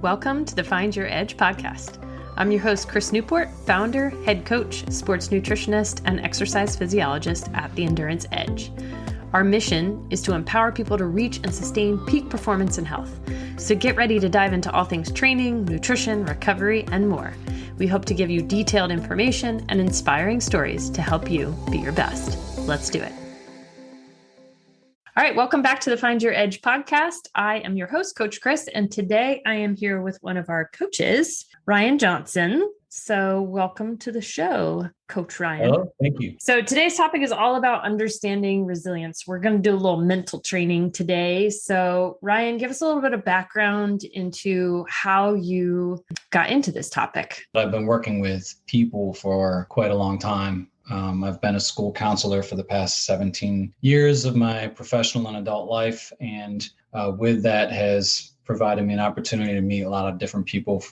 Welcome to the Find Your Edge podcast. I'm your host, Chris Newport, founder, head coach, sports nutritionist, and exercise physiologist at The Endurance Edge. Our mission is to empower people to reach and sustain peak performance and health. So get ready to dive into all things training, nutrition, recovery, and more. We hope to give you detailed information and inspiring stories to help you be your best. Let's do it. All right, welcome back to the Find Your Edge podcast. I am your host, Coach Chris, and today I am here with one of our coaches, Ryan Johnson. So welcome to the show, Coach Ryan. Hello, thank you. So today's topic is all about understanding resilience. We're going to do a little mental training today. So Ryan, give us a little bit of background into how you got into this topic. I've been working with people for quite a long time. I've been a school counselor for the past 17 years of my professional and adult life. And with that has provided me an opportunity to meet a lot of different people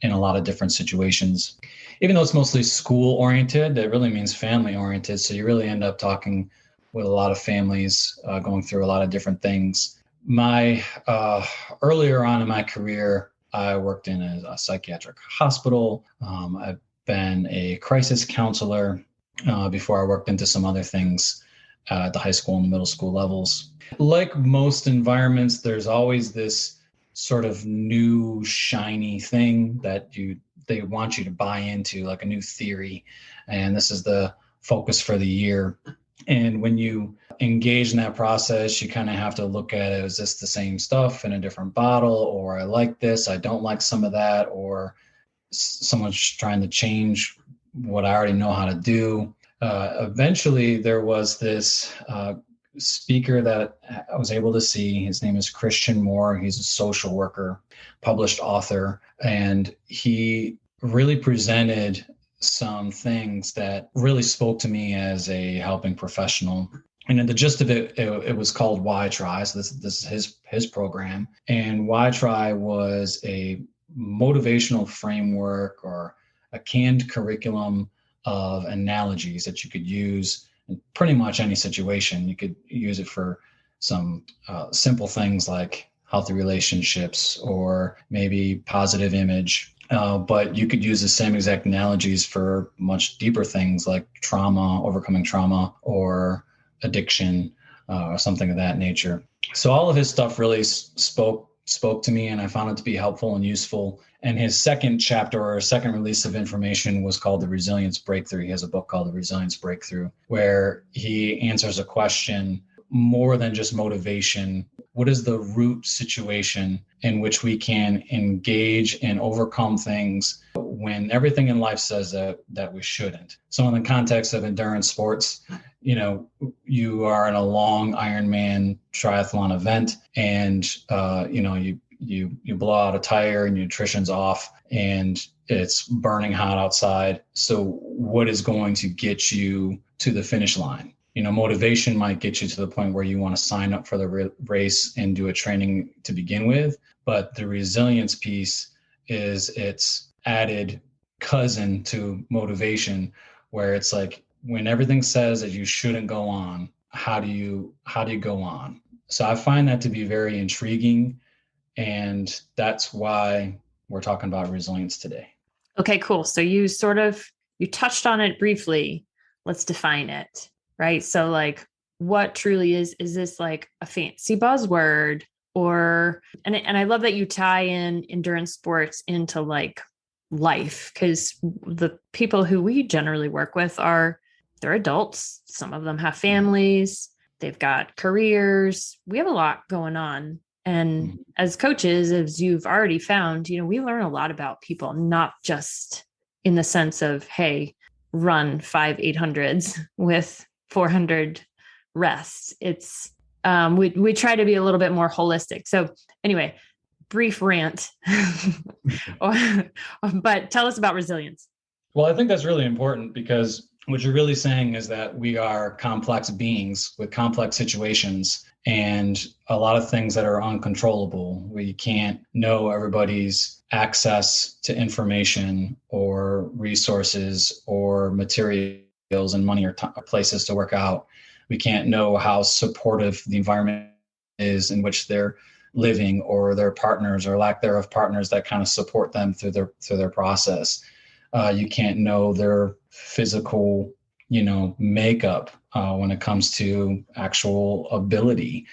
in a lot of different situations. Even though it's mostly school oriented, it really means family oriented. So you really end up talking with a lot of families going through a lot of different things. Earlier on in my career, I worked in a psychiatric hospital. I've been a crisis counselor before I worked into some other things at the high school and the middle school levels. Like most environments, there's always this sort of new shiny thing that they want you to buy into, like a new theory. And this is the focus for the year. And when you engage in that process, you kind of have to look at it. Is this the same stuff in a different bottle? Or I like this, I don't like some of that, or someone's trying to change what I already know how to do. Eventually, there was this speaker that I was able to see. His name is Christian Moore. He's a social worker, published author, and he really presented some things that really spoke to me as a helping professional. And in the gist of it, it was called Why Try. So this is his program. And Why Try was a motivational framework or a canned curriculum of analogies that you could use in pretty much any situation. You could use it for some simple things like healthy relationships or maybe positive image. But you could use the same exact analogies for much deeper things like trauma, overcoming trauma, or addiction, or something of that nature. So all of his stuff really spoke to me, and I found it to be helpful and useful. And his second chapter or second release of information was called The Resilience Breakthrough. He has a book called The Resilience Breakthrough, where he answers a question more than just motivation. What is the root situation in which we can engage and overcome things when everything in life says that we shouldn't? So in the context of endurance sports, you are in a long Ironman triathlon event, and you blow out a tire and your nutrition's off and it's burning hot outside. So what is going to get you to the finish line? Motivation might get you to the point where you want to sign up for the race and do a training to begin with. But the resilience piece is its added cousin to motivation, where it's like, when everything says that you shouldn't go on, how do you go on? So I find that to be very intriguing. And that's why we're talking about resilience today. Okay, cool. So you touched on it briefly. Let's define it, right? So like, what truly is this like a fancy buzzword and I love that you tie in endurance sports into like life, because the people who we generally work with they're adults. Some of them have families, they've got careers. We have a lot going on. And as coaches, as you've already found, we learn a lot about people, not just in the sense of, hey, run 5 800s with 400 rests. It's, we try to be a little bit more holistic. So anyway, brief rant, but tell us about resilience. Well, I think that's really important, because what you're really saying is that we are complex beings with complex situations and a lot of things that are uncontrollable. We can't know everybody's access to information or resources or materials and money or places to work out. We can't know how supportive the environment is in which they're living, or their partners or lack thereof partners that kind of support them through their process. You can't know their physical, makeup when it comes to actual ability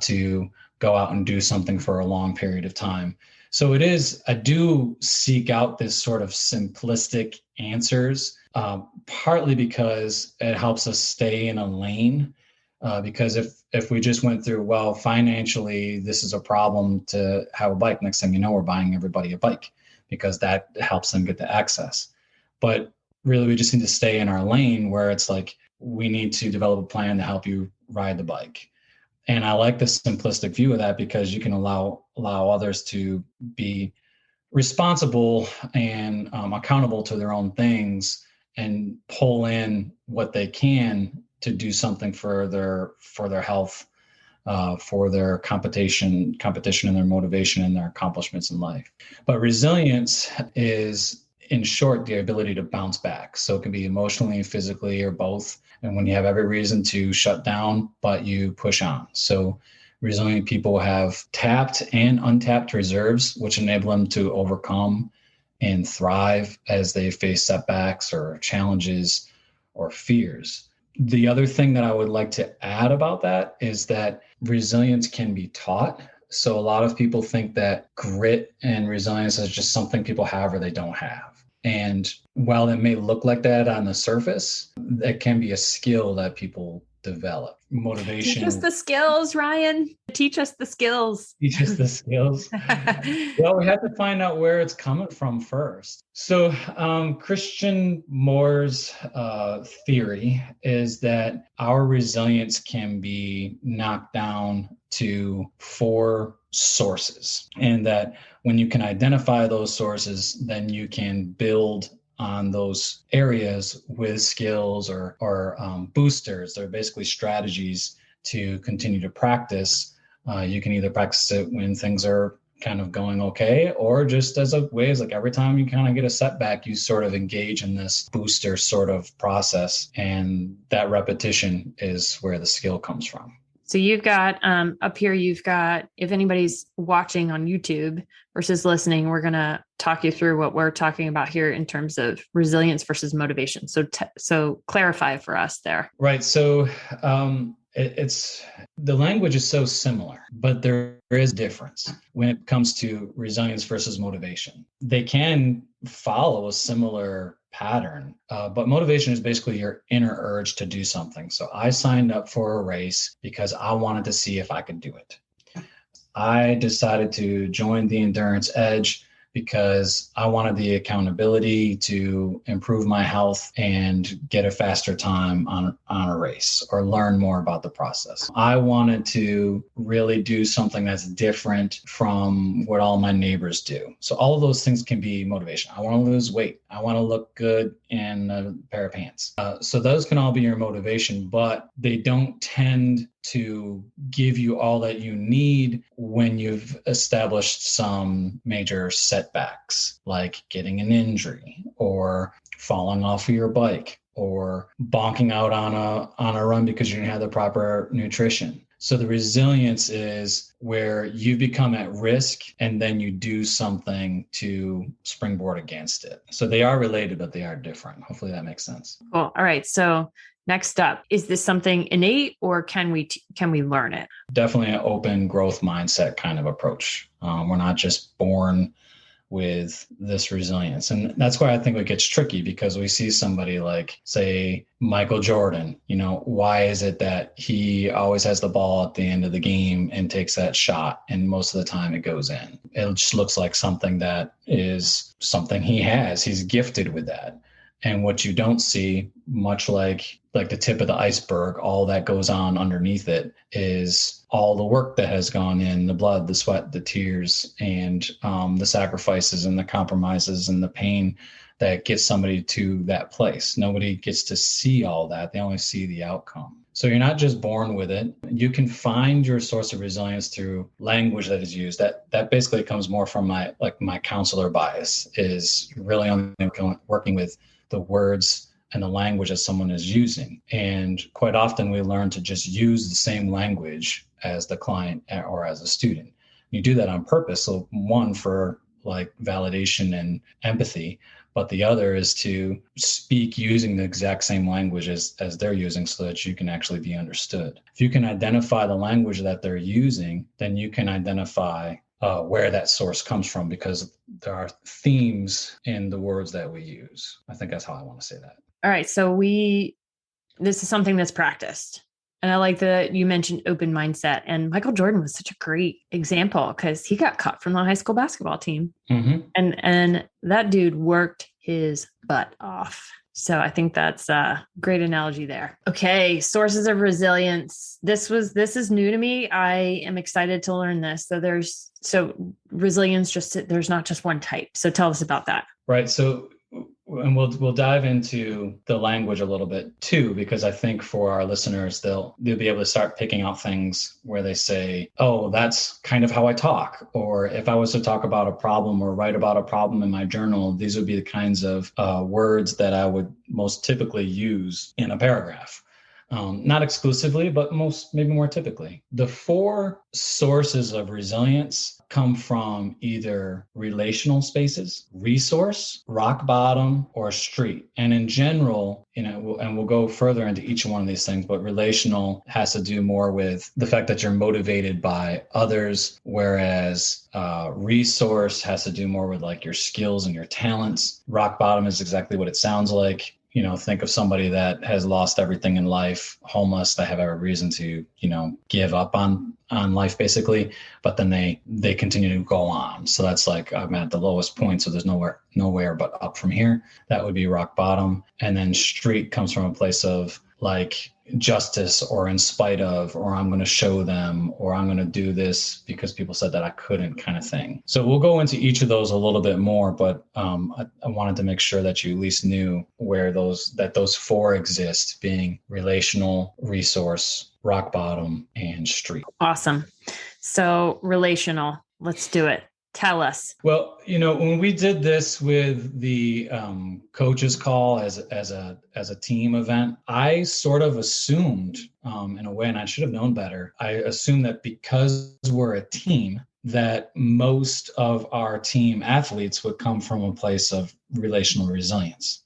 to go out and do something for a long period of time. So I do seek out this sort of simplistic answers, partly because it helps us stay in a lane. Because if we just went through, well, financially, this is a problem to have a bike. Next thing you know, we're buying everybody a bike because that helps them get the access. But really, we just need to stay in our lane where it's like, we need to develop a plan to help you ride the bike. And I like the simplistic view of that because you can allow others to be responsible and accountable to their own things and pull in what they can to do something for their health, for their competition and their motivation and their accomplishments in life. But resilience is, in short, the ability to bounce back. So it can be emotionally, physically, or both. And when you have every reason to shut down, but you push on. So resilient people have tapped and untapped reserves, which enable them to overcome and thrive as they face setbacks or challenges or fears. The other thing that I would like to add about that is that resilience can be taught. So a lot of people think that grit and resilience is just something people have or they don't have. And while it may look like that on the surface, it can be a skill that people develop. Motivation. Teach us the skills, Ryan. Teach us the skills. Teach us the skills. Well, we have to find out where it's coming from first. So Christian Moore's theory is that our resilience can be knocked down to 4 sources, and that when you can identify those sources, then you can build on those areas with skills or boosters. They're basically strategies to continue to practice. You can either practice it when things are kind of going okay, or just as a way, like every time you kind of get a setback, you sort of engage in this booster sort of process. And that repetition is where the skill comes from. So you've got up here, you've got, if anybody's watching on YouTube versus listening, we're going to talk you through what we're talking about here in terms of resilience versus motivation. So clarify for us there. Right. So it's the language is so similar, but there is difference when it comes to resilience versus motivation. They can follow a similar pattern, but motivation is basically your inner urge to do something. So I signed up for a race because I wanted to see if I could do it. I decided to join the Endurance Edge because I wanted the accountability to improve my health and get a faster time on a race or learn more about the process. I wanted to really do something that's different from what all my neighbors do. So all of those things can be motivation. I want to lose weight. I want to look good in a pair of pants. So those can all be your motivation, but they don't tend to give you all that you need when you've established some major setbacks, like getting an injury or falling off of your bike or bonking out on a run because you didn't have the proper nutrition. So the resilience is where you become at risk and then you do something to springboard against it. So they are related, but they are different. Hopefully that makes sense. Cool. All right. So next up, is this something innate or can we learn it? Definitely an open growth mindset kind of approach. We're not just born with this resilience. And that's why I think it gets tricky, because we see somebody like, say, Michael Jordan. Why is it that he always has the ball at the end of the game and takes that shot, and most of the time it goes in? It just looks like something that is something he has. He's gifted with that. And what you don't see, much like the tip of the iceberg, all that goes on underneath it is all the work that has gone in, the blood, the sweat, the tears, and the sacrifices and the compromises and the pain that gets somebody to that place. Nobody gets to see all that. They only see the outcome. So you're not just born with it. You can find your source of resilience through language that is used. That basically comes more from my counselor bias, is really only working with the words and the language that someone is using. And quite often we learn to just use the same language as the client or as a student. You do that on purpose. So one, for like validation and empathy, but the other is to speak using the exact same language as they're using so that you can actually be understood. If you can identify the language that they're using, then you can identify where that source comes from, because there are themes in the words that we use. I think that's how I want to say that. All right. So this is something that's practiced. And I like that you mentioned open mindset. And Michael Jordan was such a great example because he got cut from the high school basketball team. Mm-hmm. And that dude worked his butt off. So I think that's a great analogy there. Okay, sources of resilience. This is new to me. I am excited to learn this. So resilience, there's not just one type. So tell us about that. Right. So, and we'll dive into the language a little bit too, because I think for our listeners, they'll be able to start picking out things where they say, oh, that's kind of how I talk. Or if I was to talk about a problem or write about a problem in my journal, these would be the kinds of words that I would most typically use in a paragraph. Not exclusively, but maybe more typically. The 4 sources of resilience come from either relational spaces, resource, rock bottom, or street. And in general, and we'll go further into each one of these things, but relational has to do more with the fact that you're motivated by others, whereas resource has to do more with like your skills and your talents. Rock bottom is exactly what it sounds like. Think of somebody that has lost everything in life, homeless, they have every reason to, give up on life basically, but then they continue to go on. So that's like, I'm at the lowest point, so there's nowhere but up from here. That would be rock bottom. And then street comes from a place of like justice, or in spite of, or I'm going to show them, or I'm going to do this because people said that I couldn't, kind of thing. So we'll go into each of those a little bit more, but I wanted to make sure that you at least knew where those 4 exist, being relational, resource, rock bottom, and street. Awesome. So relational, let's do it. Tell us. Well, when we did this with the coaches call as a team event, I sort of assumed in a way, and I should have known better, I assumed that because we're a team, that most of our team athletes would come from a place of relational resilience,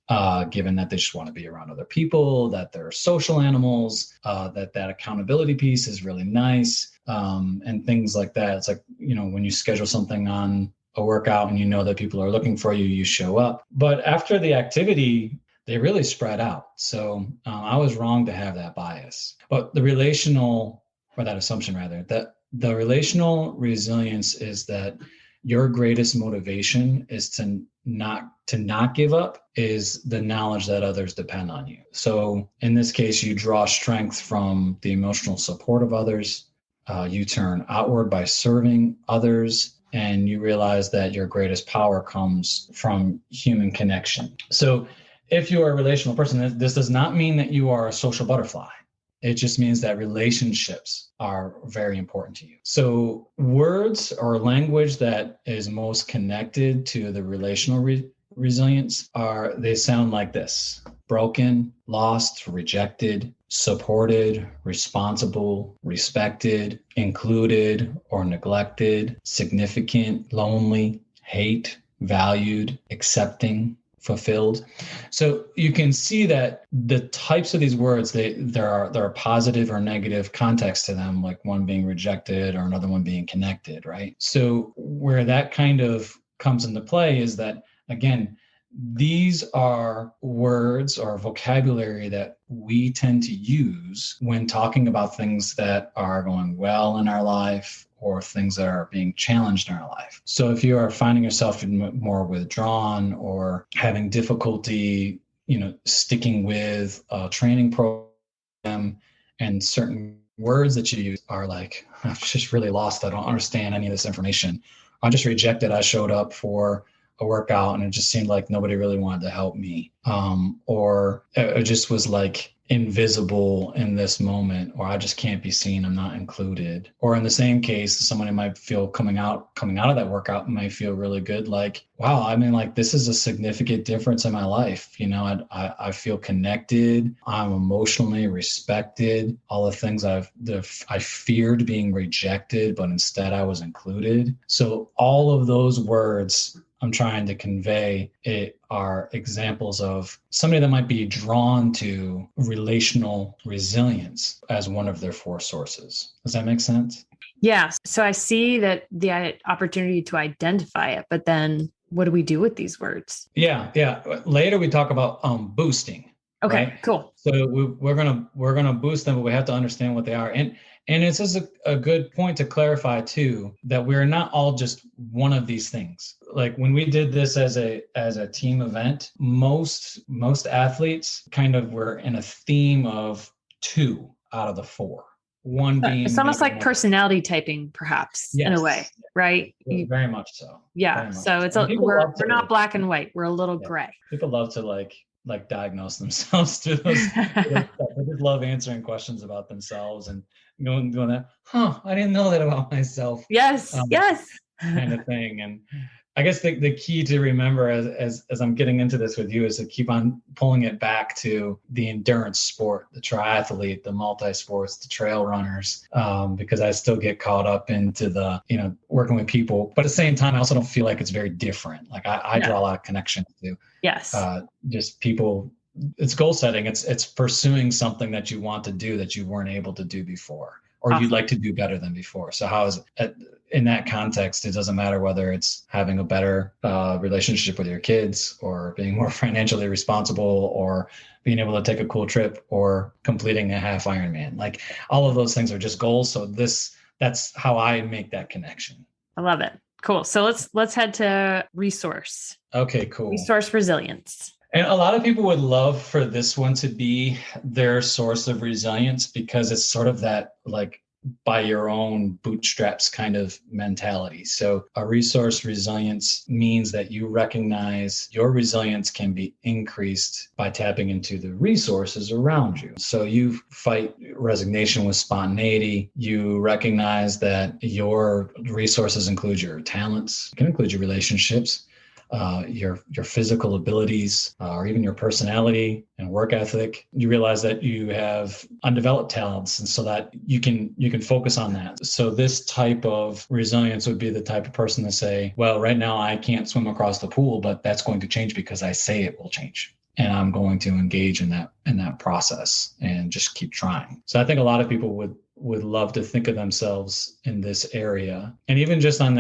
given that they just want to be around other people, that they're social animals, that accountability piece is really nice, and things like that. It's like, when you schedule something on a workout and you know that people are looking for you, you show up. But after the activity, they really spread out. So I was wrong to have that bias. But the relational, or that assumption rather, that the relational resilience is that your greatest motivation is to not give up, is the knowledge that others depend on you. So in this case, you draw strength from the emotional support of others. You turn outward by serving others, and you realize that your greatest power comes from human connection. So if you are a relational person, this does not mean that you are a social butterfly. It just means that relationships are very important to you. So words or language that is most connected to the relational resilience they sound like this: broken, lost, rejected, supported, responsible, respected, included or neglected, significant, lonely, hate, valued, accepting, fulfilled. So you can see that the types of these words, there are positive or negative context to them, like one being rejected or another one being connected, right? So where that kind of comes into play is that, again, these are words or vocabulary that we tend to use when talking about things that are going well in our life or things that are being challenged in our life. So if you are finding yourself more withdrawn or having difficulty, sticking with a training program, and certain words that you use are like, I've just really lost. I don't understand any of this information. I'm just rejected. I showed up for a workout and it just seemed like nobody really wanted to help me. Or it just was like, invisible in this moment, or I just can't be seen, I'm not included. Or in the same case, somebody might feel coming out of that workout might feel really good, like, wow, I mean, like, this is a significant difference in my life. You know, I feel connected, I'm emotionally respected, all the things I feared being rejected, but instead I was included. So all of those words I'm trying to convey it are examples of somebody that might be drawn to relational resilience as one of their 4 sources. Does that make sense? Yeah. So I see that the opportunity to identify it, but then what do we do with these words? Yeah. Later we talk about boosting. Okay, right? cool. So we're gonna boost them, but we have to understand what they are. And it's just a good point to clarify too, that we're not all just one of these things. Like when we did this as a team event, most athletes kind of were in a theme of 2 out of the 4. One being, it's almost like personality typing, perhaps, in a way, right? Very much so. Yeah. So it's we're not black and white. We're a little gray. People love to like diagnose themselves through those. They just love answering questions about themselves and going that, I didn't know that about myself. Yes. Yes. Kind of thing. And I guess the key to remember as I'm getting into this with you is to keep on pulling it back to the endurance sport, the triathlete, the multi-sports, the trail runners, because I still get caught up into the, working with people. But at the same time, I also don't feel like it's very different. Like I draw a lot of connection to just people. It's goal setting. It's pursuing something that you want to do that you weren't able to do before, or you'd like to do better than before. So how is it? In that context, it doesn't matter whether it's having a better relationship with your kids, or being more financially responsible, or being able to take a cool trip, or completing a half Ironman. Like all of those things are just goals. So that's how I make that connection. I love it. Cool. So let's head to resource. Okay, cool. Resource resilience. And a lot of people would love for this one to be their source of resilience, because it's sort of that like by your own bootstraps kind of mentality. So a resource resilience means that you recognize your resilience can be increased by tapping into the resources around you. So you fight resignation with spontaneity. You recognize that your resources include your talents, it can include your relationships, your physical abilities, or even your personality and work ethic. You realize that you have undeveloped talents, and so that you can focus on that. So this type of resilience would be the type of person to say, well, right now I can't swim across the pool, but that's going to change because I say it will change. And I'm going to engage in that process and just keep trying. So I think a lot of people would love to think of themselves in this area. And even just on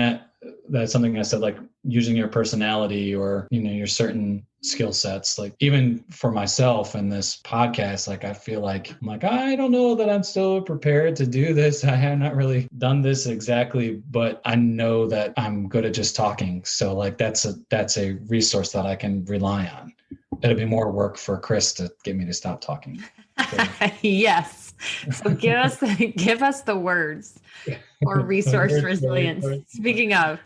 that's something I said, like using your personality or, your certain skill sets. Like even for myself in this podcast, like I feel like I'm like, I don't know that I'm still prepared to do this. I have not really done this exactly, but I know that I'm good at just talking. So like that's a resource that I can rely on. It'll be more work for Chris to get me to stop talking. So. Yes. So give us the words for resource resilience. Speaking of.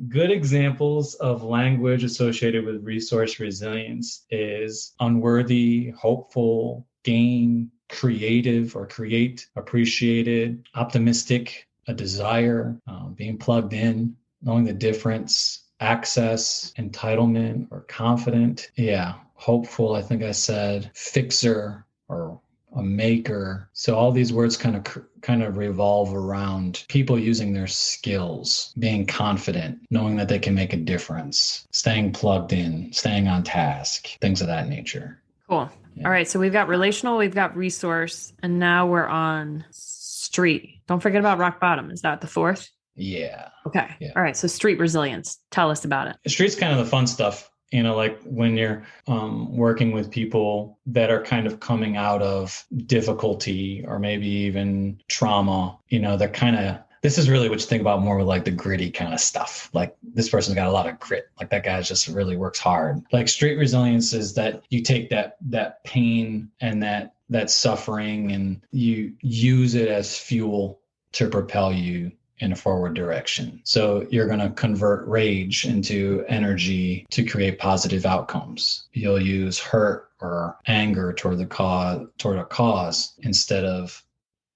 Good examples of language associated with resource resilience is unworthy, hopeful, gain, creative or create, appreciated, optimistic, a desire, being plugged in, knowing the difference, access, entitlement or confident. Yeah. Hopeful, I think I said, fixer or a maker. So all these words kind of revolve around people using their skills, being confident, knowing that they can make a difference, staying plugged in, staying on task, things of that nature. Cool. Yeah. All right. So we've got relational, we've got resource, and now we're on street. Don't forget about rock bottom. Is that the 4th? Yeah. Okay. Yeah. All right. So street resilience. Tell us about it. Street's kind of the fun stuff. Like when you're working with people that are kind of coming out of difficulty or maybe even trauma, this is really what you think about more with like the gritty kind of stuff. Like this person's got a lot of grit. Like that guy just really works hard. Like street resilience is that you take that pain and that suffering and you use it as fuel to propel you in a forward direction. So you're going to convert rage into energy to create positive outcomes. You'll use hurt or anger toward a cause instead of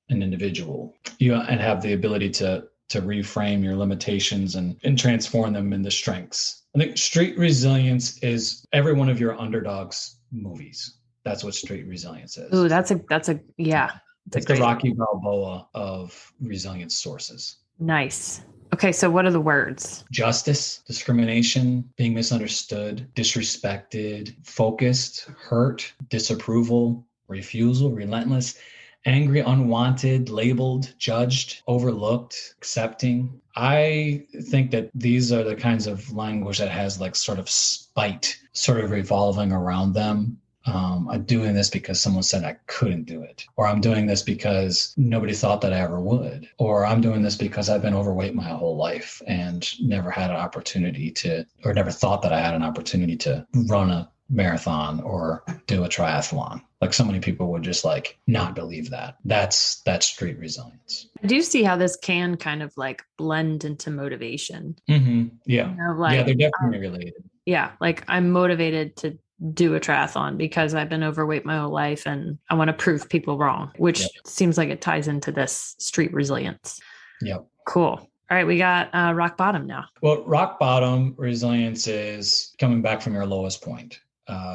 an individual. And have the ability to reframe your limitations and transform them into strengths. I think Street Resilience is every one of your underdogs movies. That's what Street Resilience is. Ooh, that's a yeah. It's the Rocky Balboa of resilience sources. Nice. Okay, so what are the words? Justice, discrimination, being misunderstood, disrespected, focused, hurt, disapproval, refusal, relentless, angry, unwanted, labeled, judged, overlooked, accepting. I think that these are the kinds of language that has like sort of spite sort of revolving around them. I'm doing this because someone said I couldn't do it, or I'm doing this because nobody thought that I ever would, or I'm doing this because I've been overweight my whole life and never had an opportunity or never thought that I had an opportunity to run a marathon or do a triathlon. Like so many people would just like not believe that. That's street resilience. I do see how this can kind of like blend into motivation. Mm-hmm. Yeah. You know, like, yeah, they're definitely related. Yeah. Like I'm motivated to do a triathlon because I've been overweight my whole life and I want to prove people wrong, which seems like it ties into this street resilience. Yep. Cool. All right. We got rock bottom now. Well, rock bottom resilience is coming back from your lowest point.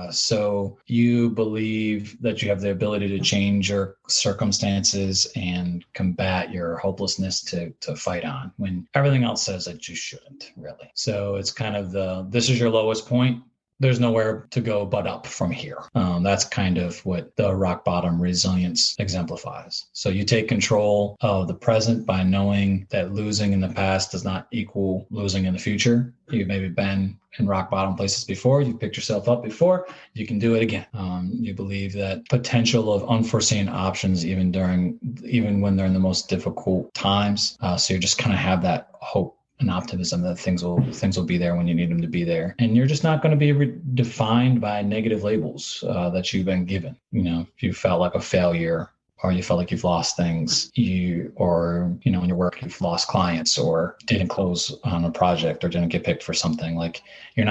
So you believe that you have the ability to change your circumstances and combat your hopelessness to fight on when everything else says that you shouldn't really. So it's kind of this is your lowest point. There's nowhere to go but up from here. That's kind of what the rock bottom resilience exemplifies. So you take control of the present by knowing that losing in the past does not equal losing in the future. You've maybe been in rock bottom places before. You've picked yourself up before. You can do it again. You believe that potential of unforeseen options, even when they're in the most difficult times. So you just kind of have that hope and optimism that things will be there when you need them to be there. And you're just not going to be defined by negative labels that you've been given. You know, if you felt like a failure or you felt like you've lost things, in your work, you've lost clients or didn't close on a project or didn't get picked for something, like you're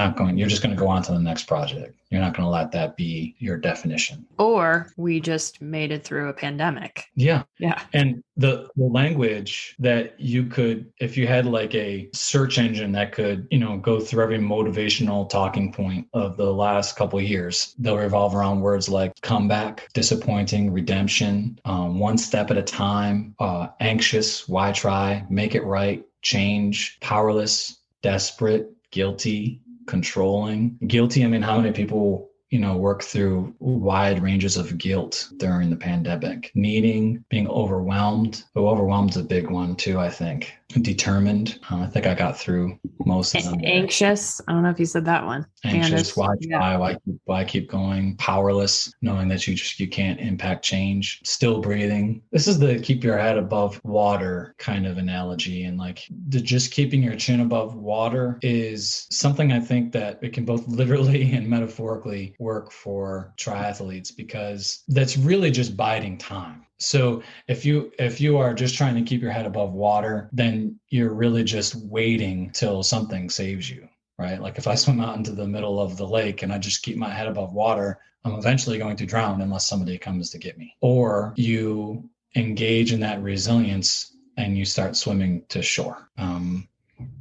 just going to go on to the next project. You're not going to let that be your definition. Or we just made it through a pandemic. Yeah. Yeah. And the language that you could, if you had like a search engine that could, go through every motivational talking point of the last couple of years, they'll revolve around words like comeback, disappointing, redemption, one step at a time, anxious, why try, make it right, change, powerless, desperate, guilty, controlling. Guilty, I mean, how many people, work through wide ranges of guilt during the pandemic? Needing, being overwhelmed. Oh, overwhelmed's a big one too, I think. Determined. I think I got through most of them. Anxious. I don't know if you said that one. Anxious. Why try? Why keep going? Powerless, knowing that you can't impact change. Still breathing. This is the keep your head above water kind of analogy. And like just keeping your chin above water is something I think that it can both literally and metaphorically work for triathletes, because that's really just biding time. So if you are just trying to keep your head above water, then you're really just waiting till something saves you, right? Like if I swim out into the middle of the lake and I just keep my head above water, I'm eventually going to drown unless somebody comes to get me. Or you engage in that resilience and you start swimming to shore,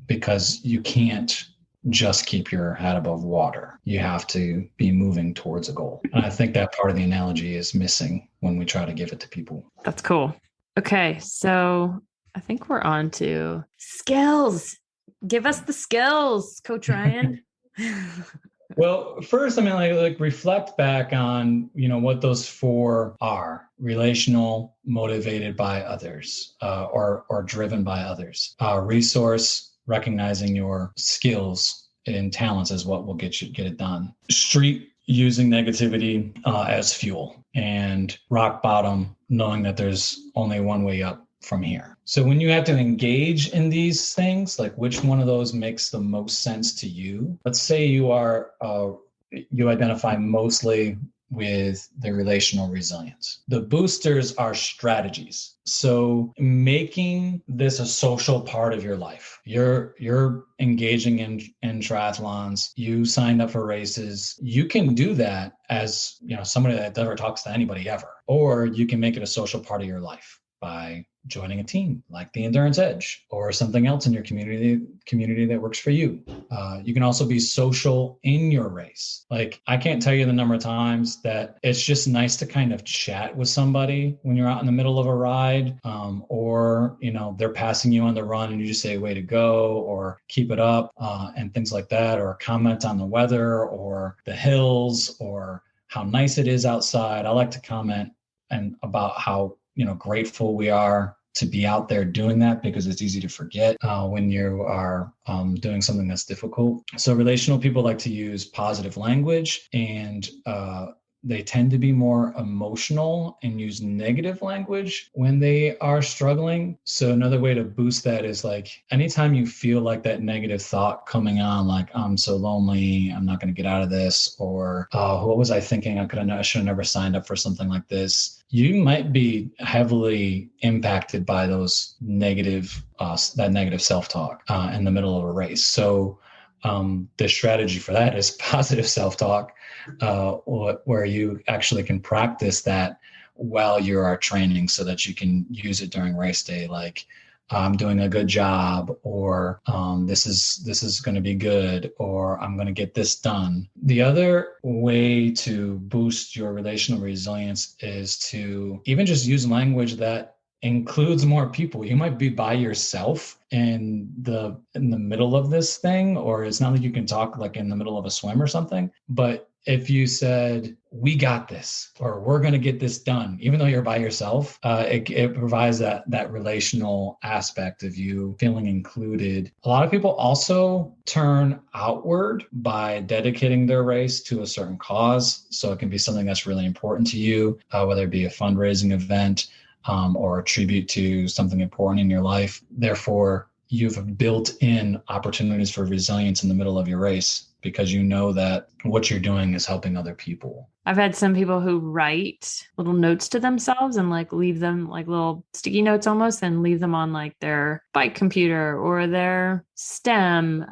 because you can't just keep your head above water. You have to be moving towards a goal. And I think that part of the analogy is missing when we try to give it to people. That's cool. Okay. So I think we're on to skills. Give us the skills, Coach Ryan. Well, first, I mean, like reflect back on, what those four are: relational, motivated by others, or driven by others, resource, recognizing your skills and talents is what will get it done. Street, using negativity as fuel. And rock bottom, knowing that there's only one way up from here. So when you have to engage in these things, like which one of those makes the most sense to you? Let's say you identify mostly with the relational resilience. The boosters are strategies. So making this a social part of your life. You're engaging in triathlons, you signed up for races. You can do that as, somebody that never talks to anybody ever, or you can make it a social part of your life by joining a team like the Endurance Edge or something else in your community that works for you. You can also be social in your race. Like, I can't tell you the number of times that it's just nice to kind of chat with somebody when you're out in the middle of a ride, or they're passing you on the run and you just say, way to go, or keep it up, and things like that, or comment on the weather or the hills or how nice it is outside. I like to comment and about how grateful we are to be out there doing that, because it's easy to forget when you are doing something that's difficult. So relational people like to use positive language, and they tend to be more emotional and use negative language when they are struggling. So another way to boost that is, like, anytime you feel like that negative thought coming on, like, I'm so lonely, I'm not going to get out of this, or what was I thinking? I should have never signed up for something like this. You might be heavily impacted by those negative, that negative self-talk in the middle of a race. So the strategy for that is positive self-talk, where you actually can practice that while you are training so that you can use it during race day. Like, I'm doing a good job, or this is going to be good, or I'm going to get this done. The other way to boost your relational resilience is to even just use language that includes more people. You might be by yourself in the middle of this thing, or it's not like you can talk like in the middle of a swim or something. But if you said, we got this, or we're going to get this done, even though you're by yourself, it provides that relational aspect of you feeling included. A lot of people also turn outward by dedicating their race to a certain cause. So it can be something that's really important to you, whether it be a fundraising event, or a tribute to something important in your life. Therefore, you've built in opportunities for resilience in the middle of your race, because you know that what you're doing is helping other people. I've had some people who write little notes to themselves and like leave them like little sticky notes almost, and leave them on like their bike computer or their stem.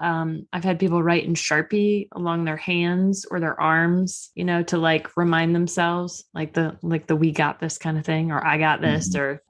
I've had people write in Sharpie along their hands or their arms, to like remind themselves, like the we got this kind of thing, or I got this, or,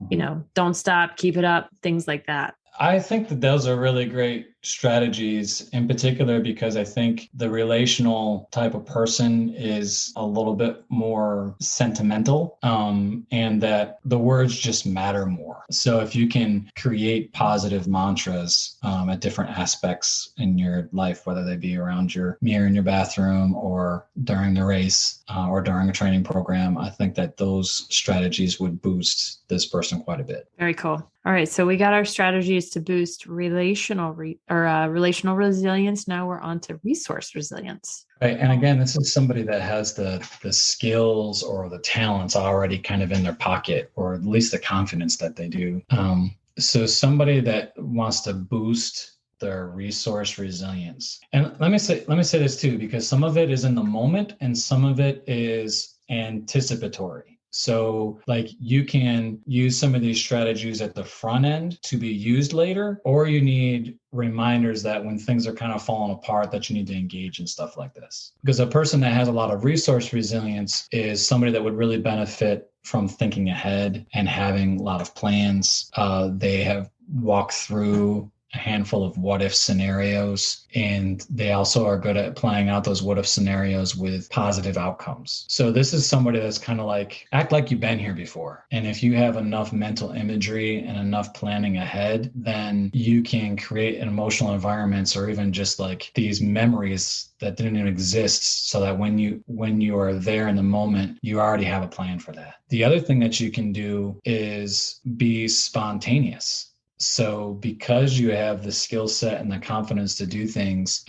don't stop, keep it up, things like that. I think that those are really great strategies, in particular because I think the relational type of person is a little bit more sentimental, and that the words just matter more. So if you can create positive mantras at different aspects in your life, whether they be around your mirror in your bathroom or during the race or during a training program, I think that those strategies would boost this person quite a bit. Very cool. All right. So we got our strategies to boost relational resilience. Now we're on to resource resilience. Right. And again, this is somebody that has the skills or the talents already kind of in their pocket, or at least the confidence that they do. So somebody that wants to boost their resource resilience. And let me say this too, because some of it is in the moment and some of it is anticipatory. So like, you can use some of these strategies at the front end to be used later, or you need reminders that when things are kind of falling apart, that you need to engage in stuff like this. Because a person that has a lot of resource resilience is somebody that would really benefit from thinking ahead and having a lot of plans. They have walked through a handful of what if scenarios, and they also are good at playing out those what if scenarios with positive outcomes. So this is somebody that's kind of like, act like you've been here before. And if you have enough mental imagery and enough planning ahead, then you can create an emotional environments, or even just like these memories that didn't even exist, so that when you are there in the moment, you already have a plan for that. The other thing that you can do is be spontaneous. So because you have the skill set and the confidence to do things,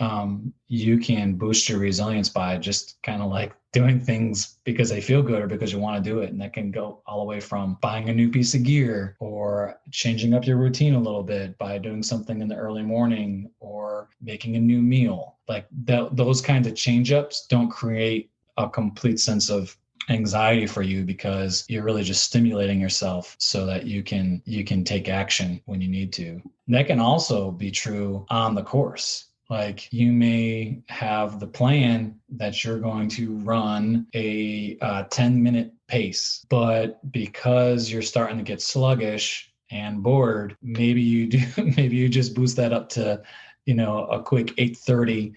you can boost your resilience by just kind of like doing things because they feel good or because you want to do it. And that can go all the way from buying a new piece of gear, or changing up your routine a little bit by doing something in the early morning, or making a new meal. Like those kinds of change ups don't create a complete sense of anxiety for you because you're really just stimulating yourself so that you can take action when you need to. That can also be true on the course. Like you may have the plan that you're going to run a 10-minute pace, but because you're starting to get sluggish and bored, maybe you do, maybe you just boost that up to, a quick 8:30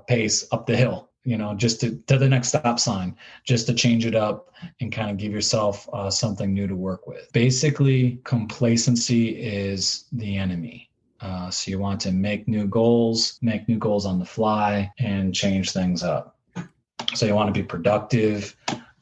pace up the hill, just to the next stop sign, just to change it up and kind of give yourself something new to work with. Basically, complacency is the enemy. So you want to make new goals on the fly, and change things up. So you want to be productive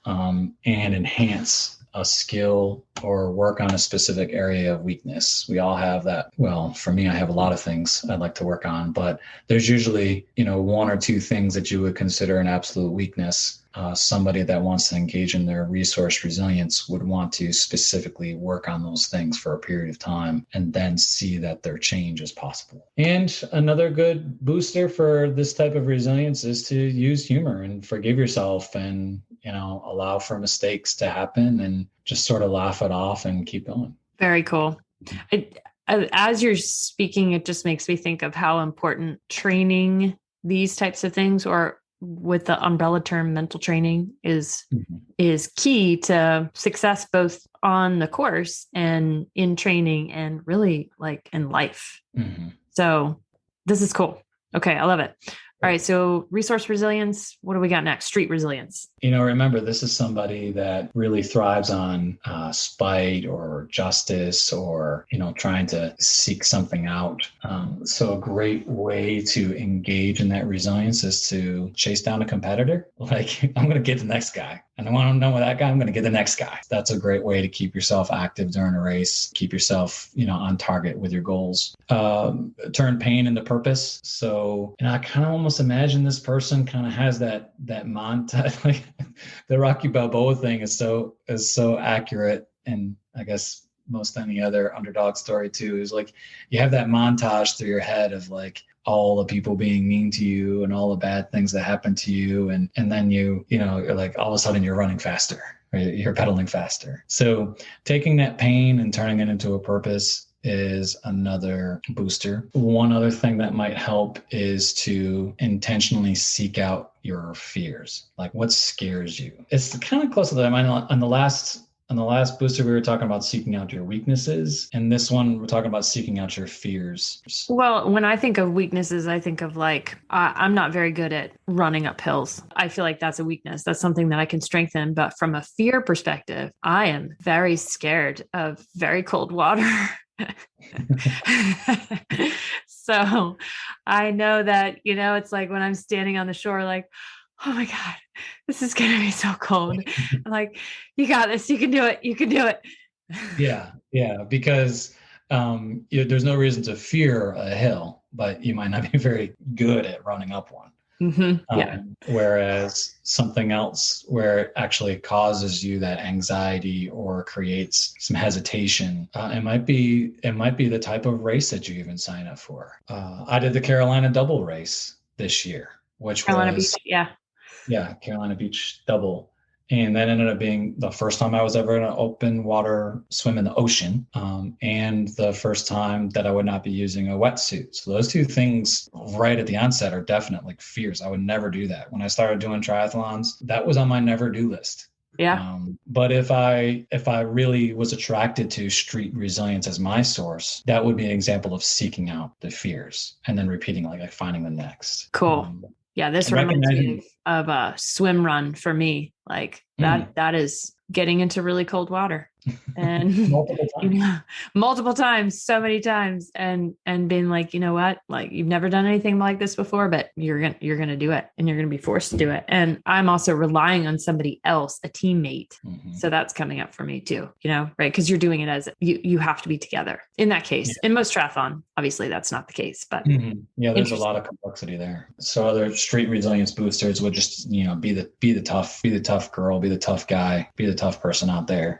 and enhance a skill or work on a specific area of weakness. We all have that. Well, for me, I have a lot of things I'd like to work on, but there's usually, one or two things that you would consider an absolute weakness. Somebody that wants to engage in their resource resilience would want to specifically work on those things for a period of time and then see that their change is possible. And another good booster for this type of resilience is to use humor and forgive yourself and, allow for mistakes to happen and just sort of laugh it off and keep going. Very cool. As you're speaking, it just makes me think of how important training these types of things, or with the umbrella term mental training, is key to success, both on the course and in training and really like in life. So this is cool. Okay. I love it. All right. So resource resilience, what do we got next? Street resilience. Remember, this is somebody that really thrives on spite or justice or, trying to seek something out. So a great way to engage in that resilience is to chase down a competitor. Like, I'm going to get the next guy. And when I'm done with that guy, I'm going to get the next guy. That's a great way to keep yourself active during a race, keep yourself, on target with your goals. Turn pain into purpose. So, I kind of almost imagine this person kind of has that montage, like the Rocky Balboa thing is so accurate. And I guess most any other underdog story too, is like you have that montage through your head of like all the people being mean to you and all the bad things that happen to you. And then you're like, all of a sudden you're running faster, right? You're pedaling faster. So taking that pain and turning it into a purpose is another booster. One other thing that might help is to intentionally seek out your fears. Like, what scares you? It's kind of close to that. I mean, on the last booster, we were talking about seeking out your weaknesses. And this one, we're talking about seeking out your fears. Well, when I think of weaknesses, I think of like, I'm not very good at running up hills. I feel like that's a weakness. That's something that I can strengthen. But from a fear perspective, I am very scared of very cold water. So I know that, it's like when I'm standing on the shore, like, oh my God, this is going to be so cold. I'm like, you got this. You can do it. You can do it. Yeah. Because there's no reason to fear a hill, but you might not be very good at running up one. Whereas something else where it actually causes you that anxiety or creates some hesitation, it might be the type of race that you even sign up for. I did the Carolina double race this year, which Carolina was Beach, Carolina Beach double. And that ended up being the first time I was ever in an open water swim in the ocean, and the first time that I would not be using a wetsuit. So those two things right at the onset are definitely fears. I would never do that. When I started doing triathlons, that was on my never do list. Yeah. But if I really was attracted to street resilience as my source, that would be an example of seeking out the fears and then repeating, like finding the next. Cool. This reminds me of a swim run for me. Like that is getting into really cold water and multiple times, so many times, and being like, you know what, like, you've never done anything like this before, but you're going to do it, and you're going to be forced to do it. And I'm also relying on somebody else, a teammate. So that's coming up for me too, right? Cause you're doing it as you have to be together in that case. In most triathlon, obviously that's not the case, but there's a lot of complexity there. So other street resilience boosters would just, be the tough girl, be the tough guy, be the tough person out there,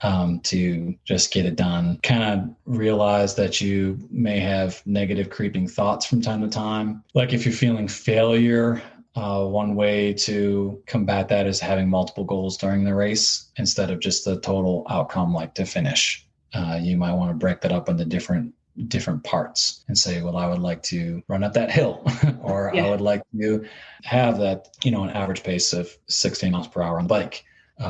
to just get it done. Kind of realize that you may have negative creeping thoughts from time to time. Like if you're feeling failure, One way to combat that is having multiple goals during the race instead of just the total outcome, like to finish. You might want to break that up into different parts and say, well, I would like to run up that hill, or I would like to have that, an average pace of 16 miles per hour on the bike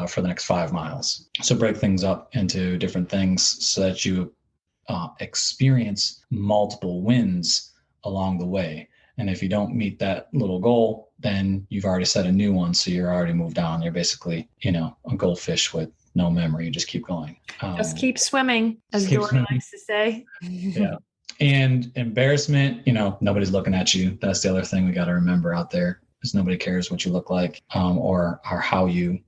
for the next 5 miles. So break things up into different things so that you experience multiple wins along the way. And if you don't meet that little goal, then you've already set a new one. So you're already moved on. You're basically, a goldfish with no memory. You just keep going. Just keep swimming, as Dory likes to say. Yeah. And embarrassment, nobody's looking at you. That's the other thing we got to remember out there, is nobody cares what you look like, or how you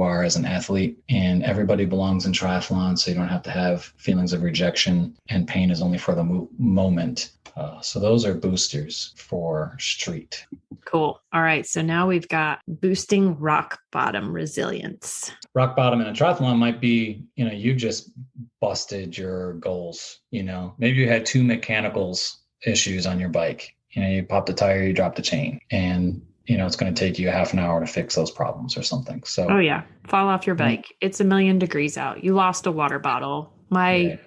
are as an athlete. And everybody belongs in triathlon, so you don't have to have feelings of rejection, and pain is only for the moment. So those are boosters for street. Cool. All right. So now we've got boosting rock bottom resilience. Rock bottom in a triathlon might be, you just busted your goals. Maybe you had 2 mechanicals issues on your bike. You popped a tire, you dropped the chain, and it's going to take you a half an hour to fix those problems or something. So, oh yeah, fall off your bike. It's 1,000,000 degrees out. You lost a water bottle. My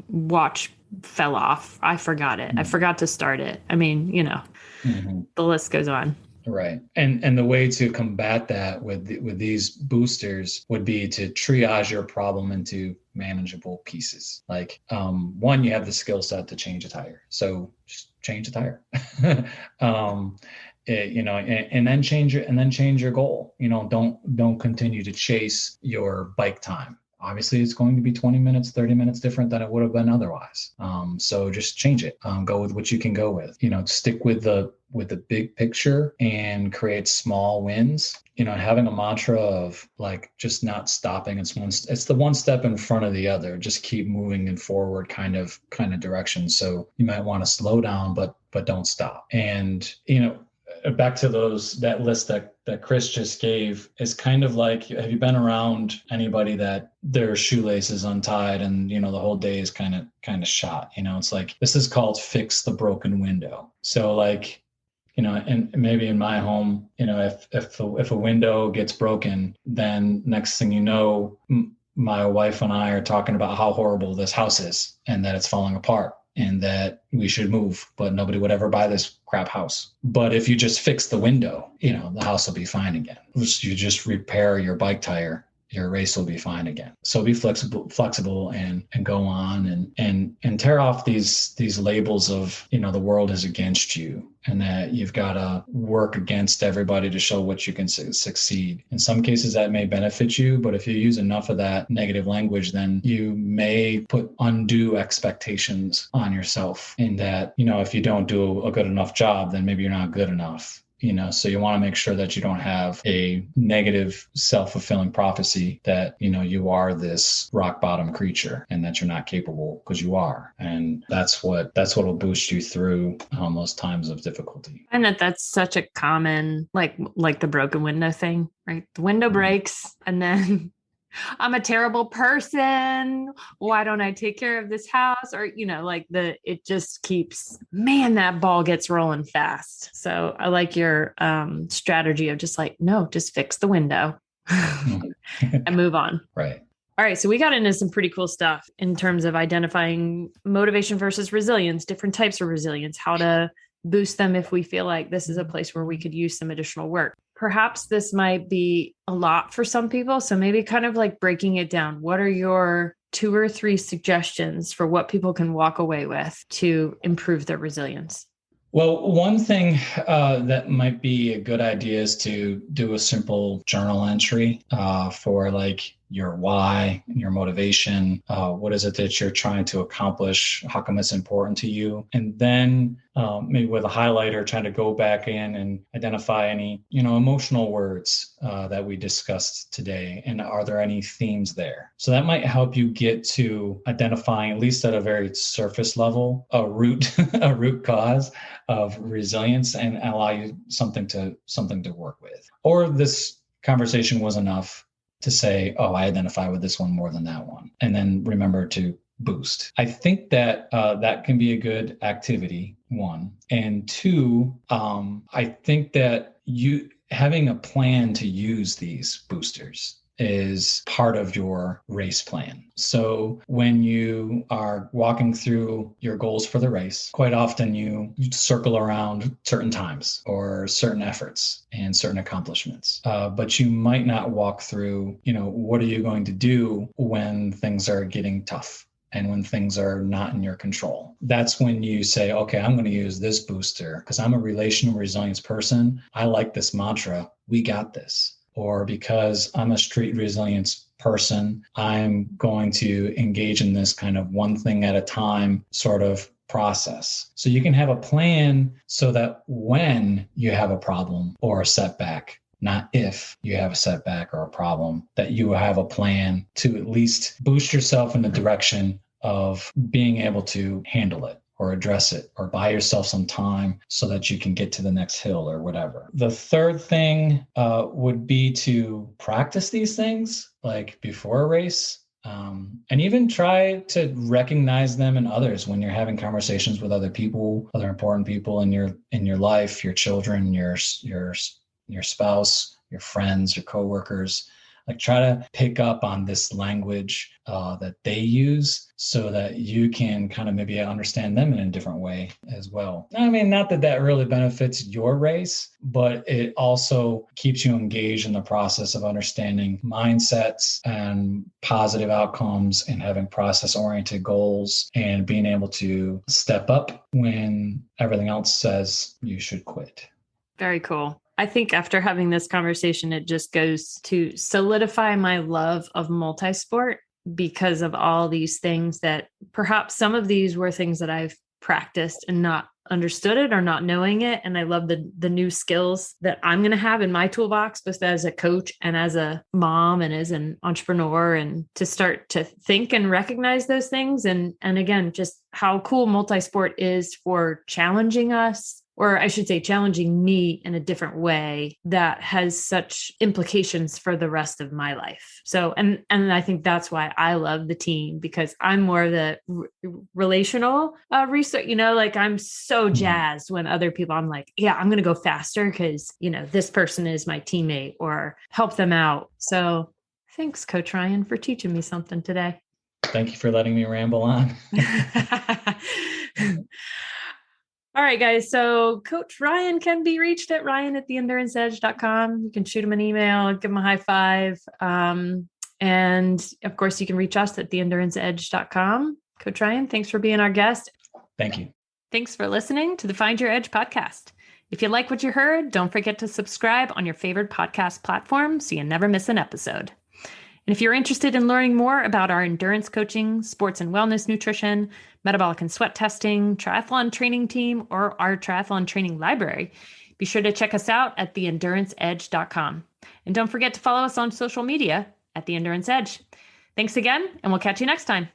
watch fell off. I forgot it. I forgot to start it. I mean, the list goes on. Right. And the way to combat that with these boosters would be to triage your problem into manageable pieces. Like, one, you have the skill set to change a tire. So just change a tire. And then change your goal. Don't continue to chase your bike time. Obviously, it's going to be 20 minutes, 30 minutes different than it would have been otherwise. So just change it. Go with what you can go with. Stick with the big picture and create small wins. Having a mantra of like just not stopping. It's the one step in front of the other. Just keep moving in forward kind of direction. So you might want to slow down, but don't stop. And back to that list that Chris just gave, is kind of like, have you been around anybody that their shoelace is untied and the whole day is kind of shot? It's like, this is called fix the broken window. So like, and maybe in my home, if a window gets broken, then next thing you know, my wife and I are talking about how horrible this house is and that it's falling apart and that we should move, but nobody would ever buy this crap house. But if you just fix the window, the house will be fine again. You just repair your bike tire, your race will be fine again. So be flexible and go on and tear off these labels of, the world is against you and that you've got to work against everybody to show what you can succeed. In some cases that may benefit you, but if you use enough of that negative language, then you may put undue expectations on yourself in that, if you don't do a good enough job, then maybe you're not good enough. So you want to make sure that you don't have a negative self-fulfilling prophecy that, you are this rock bottom creature and that you're not capable, because you are. And that's what will boost you through those times of difficulty. And that's such a common, like the broken window thing, right? The window breaks and then I'm a terrible person. Why don't I take care of this house? Or, it just keeps, that ball gets rolling fast. So I like your strategy of just like, no, just fix the window and move on. Right. All right. So we got into some pretty cool stuff in terms of identifying motivation versus resilience, different types of resilience, how to boost them if we feel like this is a place where we could use some additional work. Perhaps this might be a lot for some people. So maybe kind of like breaking it down. What are your 2 or 3 suggestions for what people can walk away with to improve their resilience? Well, one thing that might be a good idea is to do a simple journal entry for like your why, your motivation. What is it that you're trying to accomplish? How come it's important to you? And then maybe with a highlighter, trying to go back in and identify any, emotional words that we discussed today. And are there any themes there? So that might help you get to identifying, at least at a very surface level, a root cause of resilience and allow you something to work with. Or this conversation was enough to say, oh, I identify with this one more than that one. And then remember to boost. I think that that can be a good activity, one. And two, I think that you having a plan to use these boosters is part of your race plan. So when you are walking through your goals for the race, quite often you circle around certain times or certain efforts and certain accomplishments. But you might not walk through, what are you going to do when things are getting tough? And when things are not in your control, that's when you say, okay, I'm going to use this booster because I'm a relational resilience person. I like this mantra, we got this. Or because I'm a street resilience person, I'm going to engage in this kind of one thing at a time sort of process. So you can have a plan so that when you have a problem or a setback, not if you have a setback or a problem, that you have a plan to at least boost yourself in the direction of being able to handle it or address it or buy yourself some time so that you can get to the next hill or whatever. The third thing would be to practice these things like before a race. And even try to recognize them in others when you're having conversations with other people, other important people in your life, your children, your spouse, your friends, your coworkers. Like try to pick up on this language that they use so that you can kind of maybe understand them in a different way as well. I mean, not that that really benefits your race, but it also keeps you engaged in the process of understanding mindsets and positive outcomes and having process-oriented goals and being able to step up when everything else says you should quit. Very cool. I think after having this conversation, it just goes to solidify my love of multisport because of all these things that perhaps some of these were things that I've practiced and not understood it or not knowing it. And I love the new skills that I'm going to have in my toolbox, both as a coach and as a mom and as an entrepreneur, and to start to think and recognize those things. And again, just how cool multisport is for challenging us, or I should say challenging me in a different way that has such implications for the rest of my life. So, and I think that's why I love the team, because I'm more the relational research, like I'm so jazzed when other people, I'm like, yeah, I'm going to go faster because, this person is my teammate or help them out. So thanks, Coach Ryan, for teaching me something today. Thank you for letting me ramble on. All right, guys. So Coach Ryan can be reached at ryan@theenduranceedge.com. You can shoot him an email, give him a high five. And of course, you can reach us at theenduranceedge.com. Coach Ryan, thanks for being our guest. Thank you. Thanks for listening to the Find Your Edge podcast. If you like what you heard, don't forget to subscribe on your favorite podcast platform so you never miss an episode. And if you're interested in learning more about our endurance coaching, sports and wellness nutrition, metabolic and sweat testing, triathlon training team, or our triathlon training library, be sure to check us out at theenduranceedge.com. And don't forget to follow us on social media at The Endurance Edge. Thanks again, and we'll catch you next time.